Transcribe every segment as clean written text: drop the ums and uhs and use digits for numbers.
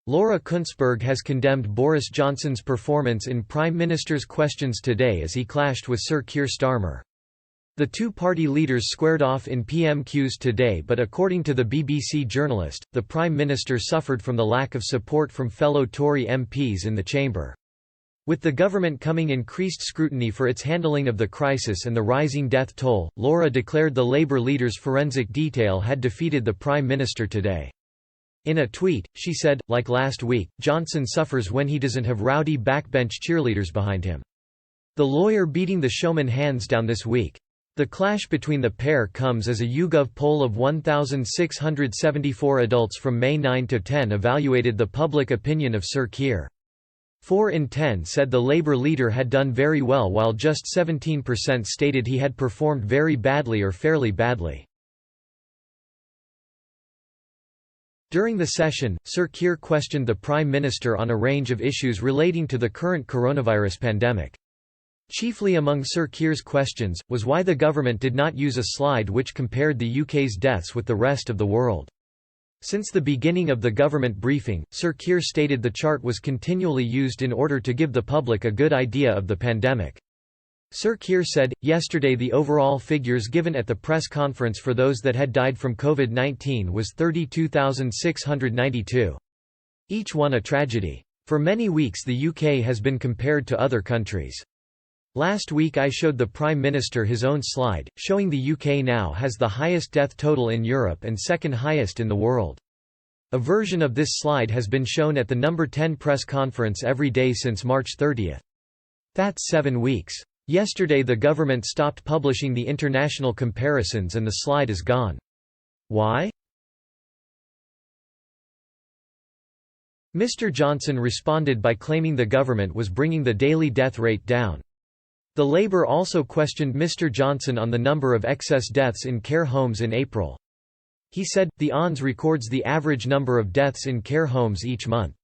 Laura Kuenssberg has condemned Boris Johnson's performance in Prime Minister's Questions Today as he clashed with Sir Keir Starmer. The two party leaders squared off in PMQs today, but according to the BBC journalist, the Prime Minister suffered from the lack of support from fellow Tory MPs in the chamber. With the government coming increased scrutiny for its handling of the crisis and the rising death toll, Laura declared the Labour leader's forensic detail had defeated the Prime Minister today. In a tweet, she said, like last week, Johnson suffers when he doesn't have rowdy backbench cheerleaders behind him. The lawyer beating the showman hands down this week. The clash between the pair comes as a YouGov poll of 1,674 adults from May 9 to 10 evaluated the public opinion of Sir Keir. 4 in 10 said the Labour leader had done very well, while just 17% stated he had performed very badly or fairly badly. During the session, Sir Keir questioned the Prime Minister on a range of issues relating to the current coronavirus pandemic. Chiefly among Sir Keir's questions, was why the government did not use a slide which compared the UK's deaths with the rest of the world. Since the beginning of the government briefing, Sir Keir stated the chart was continually used in order to give the public a good idea of the pandemic. Sir Keir said, yesterday the overall figures given at the press conference for those that had died from COVID-19 was 32,692. Each one a tragedy. For many weeks the UK has been compared to other countries. Last week I showed the Prime Minister his own slide, showing the UK now has the highest death total in Europe and second highest in the world. A version of this slide has been shown at the number 10 press conference every day since March 30. That's 7 weeks. Yesterday the government stopped publishing the international comparisons and the slide is gone. Why? Mr. Johnson responded by claiming the government was bringing the daily death rate down. The Labour also questioned Mr. Johnson on the number of excess deaths in care homes in April. He said, the ONS records the average number of deaths in care homes each month.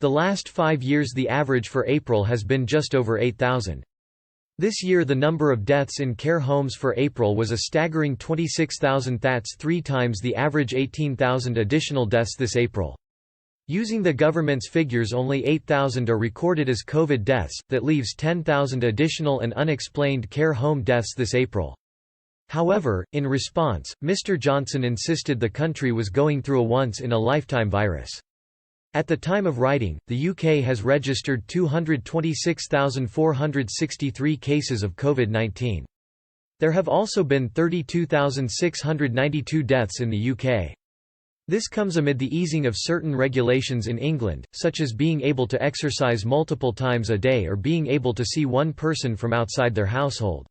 The last 5 years the average for April has been just over 8,000. This year the number of deaths in care homes for April was a staggering 26,000. That's 3 times the average 18,000 additional deaths this April. Using the government's figures, only 8,000 are recorded as COVID deaths, that leaves 10,000 additional and unexplained care home deaths this April. However, in response, Mr. Johnson insisted the country was going through a once-in-a-lifetime virus. At the time of writing, the UK has registered 226,463 cases of COVID-19. There have also been 32,692 deaths in the UK. This comes amid the easing of certain regulations in England, such as being able to exercise multiple times a day or being able to see one person from outside their household.